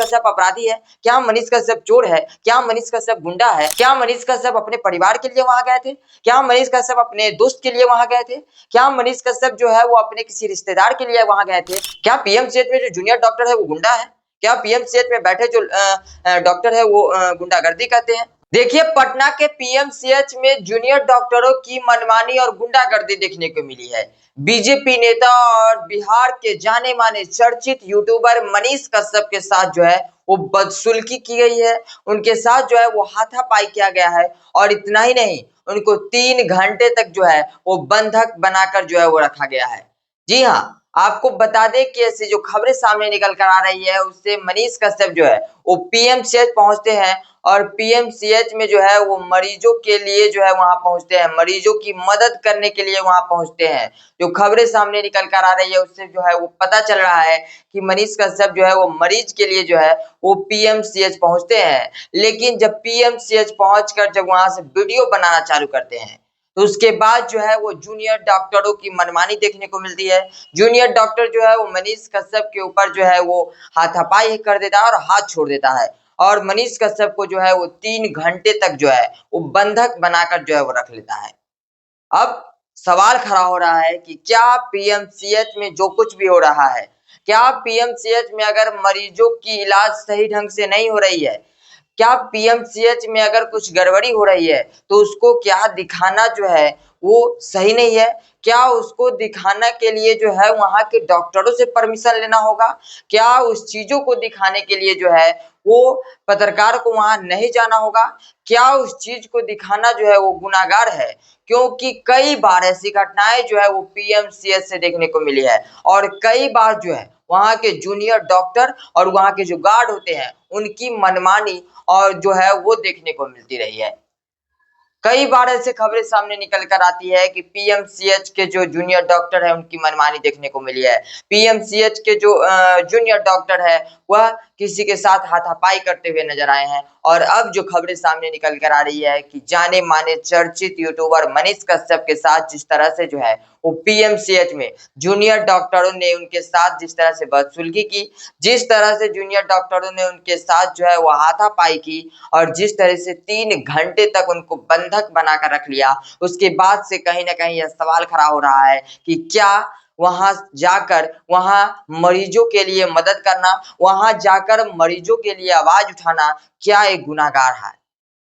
कश्यप अपराधी है? क्या मनीष कश्यप चोर है? क्या मनीष कश्यप गुंडा है? क्या मनीष कश्यप अपने परिवार के लिए वहां गए थे? क्या मनीष कश्यप अपने दोस्त के लिए वहां गए थे? क्या मनीष कश्यप जो है वो अपने किसी रिश्तेदार के लिए वहां गए थे? क्या पीएमसीएच में जो जूनियर डॉक्टर है वो गुंडा है? क्या पीएमसीएच में बैठे जो डॉक्टर है वो गुंडागर्दी करते हैं? देखिए, पटना के पीएमसीएच में जूनियर डॉक्टरों की मनमानी और गुंडागर्दी देखने को मिली है। बीजेपी नेता और बिहार के जाने माने चर्चित यूट्यूबर मनीष कश्यप के साथ जो है वो बदसुल्की की गई है। उनके साथ जो है वो हाथापाई किया गया है और इतना ही नहीं, उनको 3 घंटे तक जो है वो बंधक बनाकर जो है वो रखा गया है। जी हाँ, आपको बता दें कि ऐसी जो खबरें सामने निकल कर आ रही है उससे मनीष कश्यप जो है वो पीएमसीएच पहुंचते हैं और पीएमसीएच में जो है वो मरीजों के लिए जो है वहां पहुंचते हैं, मरीजों की मदद करने के लिए वहां पहुंचते हैं। जो खबरें सामने निकल कर आ रही है उससे जो है वो पता चल रहा है कि मनीष कश्यप जो है वो मरीज के लिए जो है वो पीएमसीएच पहुंचते हैं। लेकिन जब पीएमसीएच पहुंचकर जब वहां से वीडियो बनाना चालू करते हैं तो उसके बाद जो है वो जूनियर डॉक्टरों की मनमानी देखने को मिलती है। जूनियर डॉक्टर जो है वो मनीष कश्यप के ऊपर जो है वो हाथापाई कर देता है और हाथ छोड़ देता है और मनीष कश्यप को जो है वो 3 घंटे तक जो है वो बंधक बनाकर जो है वो रख लेता है। अब सवाल खड़ा हो रहा है कि क्या पीएमसीएच में जो कुछ भी हो रहा है, क्या पीएमसीएच में अगर मरीजों की इलाज सही ढंग से नहीं हो रही है, क्या पीएमसीएच में अगर कुछ गड़बड़ी हो रही है तो उसको क्या दिखाना जो है वो सही नहीं है? क्या उसको दिखाने के लिए जो है वहां के डॉक्टरों से परमिशन लेना होगा? क्या उस चीजों को दिखाने के लिए जो है वो पत्रकार को वहां नहीं जाना होगा? क्या उस चीज को दिखाना जो है वो गुनाहगार है? क्योंकि कई बार ऐसी घटनाएं जो है वो पीएमसीएच से देखने को मिली है और कई बार जो है वहां के जूनियर डॉक्टर और वहां के जो गार्ड होते हैं उनकी मनमानी और जो है वो देखने को मिलती रही है। कई बार ऐसे खबरें सामने निकल कर आती है कि पीएमसीएच के जो जूनियर डॉक्टर है उनकी मनमानी देखने को मिली है। पीएमसीएच के जो जूनियर डॉक्टर है वह किसी के साथ हाथापाई करते हुए नजर आए हैं और अब जो खबरें सामने निकल कर आ रही है कि जाने माने चर्चित यूट्यूबर मनीष कश्यप के साथ जिस तरह से जो है वो पीएमसीएच में जूनियर डॉक्टरों ने उनके साथ जिस तरह से बदसुल्की की, जिस तरह से जूनियर डॉक्टरों ने उनके साथ जो है वो हाथापाई की और जिस तरह से 3 घंटे तक उनको बंधक बनाकर रख लिया, उसके बाद से कहीं ना कहीं यह सवाल खड़ा हो रहा है कि क्या वहां जाकर वहां मरीजों के लिए मदद करना, वहां जाकर मरीजों के लिए आवाज उठाना क्या एक गुनाहगार है?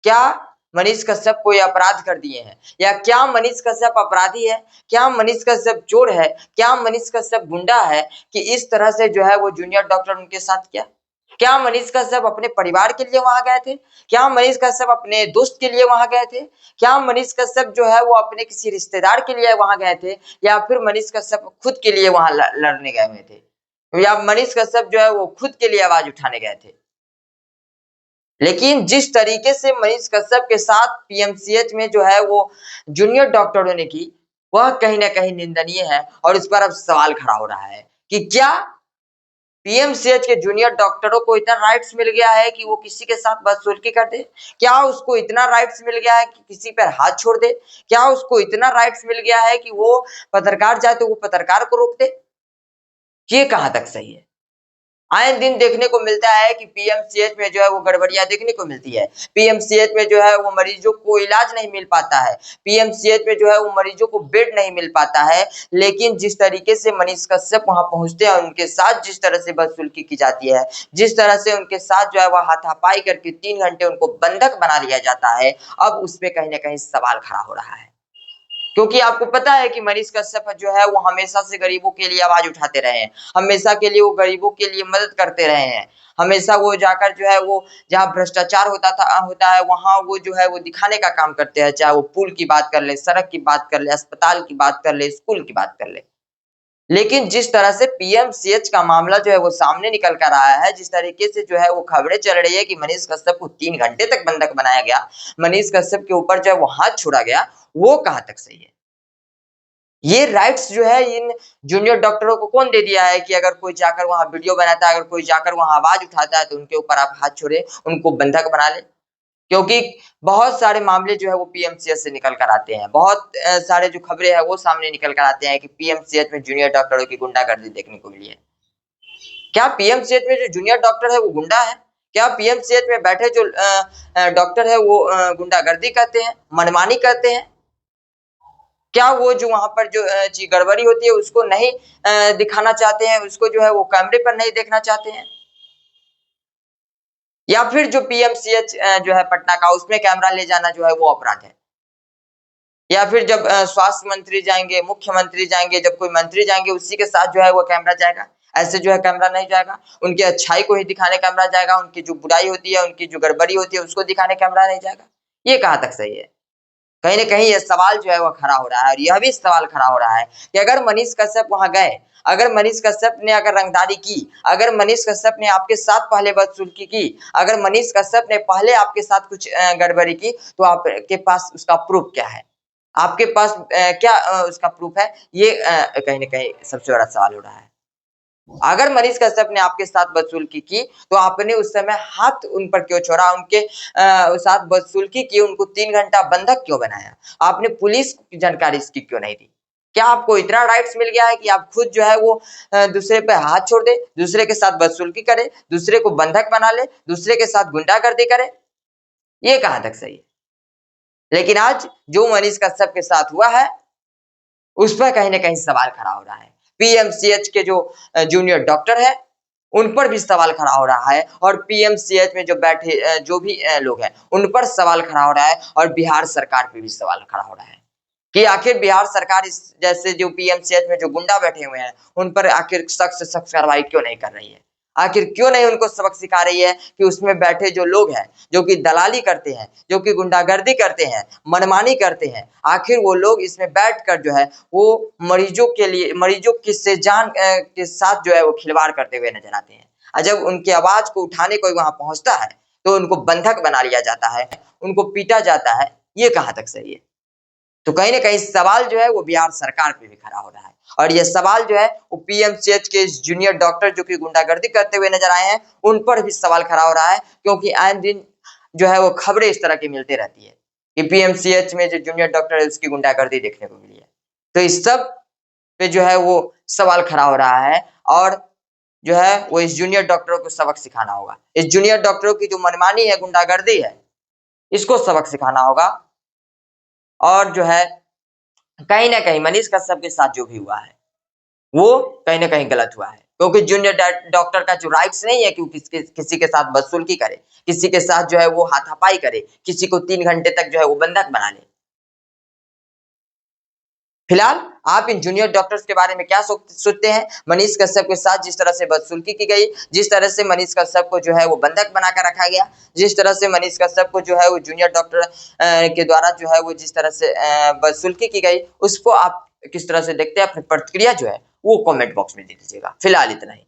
क्या मनीष कश्यप कोई अपराध कर दिए हैं या क्या मनीष कश्यप अपराधी है? क्या मनीष कश्यप चोर है? क्या मनीष कश्यप गुंडा है कि इस तरह से जो है वो जूनियर डॉक्टर उनके साथ किया? क्या मनीष कश्यप अपने परिवार के लिए वहां गए थे? क्या मनीष कश्यप अपने दोस्त के लिए वहां गए थे? क्या मनीष कश्यप जो है वो अपने किसी रिश्तेदार के लिए वहां गए थे या फिर मनीष कश्यप खुद के लिए वहां लड़ने गए हुए थे या मनीष कश्यप जो है वो खुद के लिए आवाज उठाने गए थे? लेकिन जिस तरीके से मनीष कश्यप के साथ पीएमसीएच में जो है वो जूनियर डॉक्टरों ने की, वह कहीं ना कहीं निंदनीय है और इस पर अब सवाल खड़ा हो रहा है कि क्या पीएमसीएच के जूनियर डॉक्टरों को इतना राइट्स मिल गया है कि वो किसी के साथ बदसलूकी कर दे? क्या उसको इतना राइट्स मिल गया है कि किसी पर हाथ छोड़ दे? क्या उसको इतना राइट्स मिल गया है कि वो पत्रकार जाए तो वो पत्रकार को रोक दे? ये कहां तक सही है? आए दिन देखने को मिलता है कि पीएमसीएच में जो है वो गड़बड़ियां देखने को मिलती है। पीएमसीएच में जो है वो मरीजों को इलाज नहीं मिल पाता है। पीएमसीएच में जो है वो मरीजों को बेड नहीं मिल पाता है। लेकिन जिस तरीके से मनीष कश्यप वहां पहुंचते हैं, उनके साथ जिस तरह से बदसुल्की की जाती है, जिस तरह से उनके साथ जो है वह हाथापाई करके 3 घंटे उनको बंधक बना लिया जाता है, अब उस पे कहीं ना कहीं सवाल खड़ा हो रहा है। क्योंकि आपको पता है कि मनीष कश्यप जो है वो हमेशा से गरीबों के लिए आवाज उठाते रहे हैं, हमेशा के लिए वो गरीबों के लिए मदद करते रहे हैं, हमेशा वो जाकर जो है वो जहाँ भ्रष्टाचार होता है वहां वो जो है वो दिखाने का काम करते हैं, चाहे वो पुल की बात कर ले, सड़क की बात कर ले, अस्पताल की बात कर ले, स्कूल की बात कर ले। लेकिन जिस तरह से पीएमसीएच का मामला जो है वो सामने निकल कर आया है, जिस तरीके से जो है वो खबरें चल रही है कि मनीष कश्यप को 3 घंटे तक बंधक बनाया गया, मनीष कश्यप के ऊपर जो है वो हाथ छोड़ा गया, वो कहां तक सही है? ये राइट्स जो है इन जूनियर डॉक्टरों को कौन दे दिया है कि अगर कोई जाकर वहां वीडियो बनाता है, अगर कोई जाकर वहां आवाज उठाता है तो उनके ऊपर आप हाथ छोड़े, उनको बंधक बना ले? क्योंकि बहुत सारे मामले जो है वो पीएमसीएच से निकल कर आते हैं, बहुत सारे जो खबरें हैं वो सामने निकल कर आते हैं कि पीएमसीएच में जूनियर डॉक्टरों की गुंडागर्दी देखने को मिली है। क्या पीएमसीएच में जो जूनियर डॉक्टर है वो गुंडा है? क्या पीएमसीएच में बैठे जो डॉक्टर है वो गुंडागर्दी करते हैं, मनमानी करते हैं? क्या वो जो वहां पर जो गड़बड़ी होती है उसको नहीं दिखाना चाहते हैं, उसको जो है वो कैमरे पर नहीं देखना चाहते हैं? या फिर जो पीएमसीएच जो है पटना का उसमें कैमरा ले जाना जो है वो अपराध है? या फिर जब स्वास्थ्य मंत्री जाएंगे, मुख्यमंत्री जाएंगे, जब कोई मंत्री जाएंगे उसी के साथ जो है वो कैमरा जाएगा, ऐसे जो है कैमरा नहीं जाएगा। उनकी अच्छाई को ही दिखाने कैमरा जाएगा, उनकी जो बुराई होती है, उनकी जो गड़बड़ी होती है उसको दिखाने कैमरा नहीं जाएगा। ये कहाँ तक सही है? कहीं न कहीं ये सवाल जो है वो खड़ा हो रहा है और यह भी सवाल खड़ा हो रहा है कि अगर मनीष कश्यप वहाँ गए, अगर मनीष कश्यप ने अगर रंगदारी की, अगर मनीष कश्यप ने आपके साथ पहले बदसलूकी की, अगर मनीष कश्यप ने पहले आपके साथ कुछ गड़बड़ी की, तो आपके पास उसका प्रूफ क्या है? आपके पास क्या उसका प्रूफ है? ये कहीं न कहीं सबसे बड़ा सवाल हो रहा है। अगर मनीष कश्यप ने आपके साथ बदसलूकी की, तो आपने उस समय हाथ उन पर क्यों छोड़ा? उनके साथ बदसलूकी की, उनको 3 घंटा बंधक क्यों बनाया? आपने पुलिस की जानकारी इसकी क्यों नहीं दी? क्या आपको इतना राइट्स मिल गया है कि आप खुद जो है वो दूसरे पे हाथ छोड़ दे, दूसरे के साथ बदसलूकी करे, दूसरे को बंधक बना ले, दूसरे के साथ गुंडागर्दी करे? ये कहाँ तक सही है? लेकिन आज जो मनीष कश्यप के साथ हुआ है, उस पर कहीं न कहीं सवाल खड़ा हो रहा है। पीएमसीएच के जो जूनियर डॉक्टर है, उन पर भी सवाल खड़ा हो रहा है और पीएमसीएच में जो बैठे जो भी लोग हैं, उन पर सवाल खड़ा हो रहा है और बिहार सरकार पे भी सवाल खड़ा हो रहा है कि आखिर बिहार सरकार इस जैसे जो पीएमसीएच में जो गुंडा बैठे हुए हैं, उन पर आखिर सख्त से सख्त कार्रवाई क्यों नहीं कर रही है? आखिर क्यों नहीं उनको सबक सिखा रही है कि उसमें बैठे जो लोग हैं, जो कि दलाली करते हैं, जो कि गुंडागर्दी करते हैं, मनमानी करते हैं, आखिर वो लोग इसमें बैठकर जो है वो मरीजों के लिए मरीजों की से जान के साथ जो है वो खिलवाड़ करते हुए नजर आते हैं। और जब उनकी आवाज को उठाने कोई वहां पहुंचता है, तो उनको बंधक बना लिया जाता है, उनको पीटा जाता है। ये कहाँ तक सही है? तो कहीं न कहीं सवाल जो है वो बिहार सरकार पे भी खड़ा हो रहा है और ये सवाल जो है वो पीएमसीएच के जूनियर डॉक्टर जो कि गुंडागर्दी करते हुए नजर आए हैं, उन पर भी सवाल खड़ा हो रहा है क्योंकि आए दिन जो है वो खबरें इस तरह की मिलती रहती है कि पीएमसीएच में जो जूनियर डॉक्टर है उसकी गुंडागर्दी देखने को मिली है। तो इस सब पे जो है वो सवाल खड़ा हो रहा है और जो है वो इस जूनियर डॉक्टरों को सबक सिखाना होगा। इस जूनियर डॉक्टरों की जो मनमानी है, गुंडागर्दी है, इसको सबक सिखाना होगा और जो है कहीं न कहीं मनीष कश्यप के साथ जो भी हुआ है, वो कहीं न कहीं गलत हुआ है। क्योंकि जूनियर डॉक्टर का जो राइट्स नहीं है कि वो किसी के साथ बदसलूकी करे, किसी के साथ जो है वो हाथापाई करे, किसी को 3 घंटे तक जो है वो बंधक बना ले। फिलहाल आप इन जूनियर डॉक्टर्स के बारे में क्या सोचते हैं? मनीष कश्यप के साथ जिस तरह से बदसलूकी की गई, जिस तरह से मनीष कश्यप को जो है वो बंधक बनाकर रखा गया, जिस तरह से मनीष कश्यप को जो है वो जूनियर डॉक्टर के द्वारा जो है वो जिस तरह से बदसलूकी की गई, उसको आप किस तरह से देखते हैं? अपनी प्रतिक्रिया जो है वो कमेंट बॉक्स में दे दीजिएगा। फिलहाल इतना ही।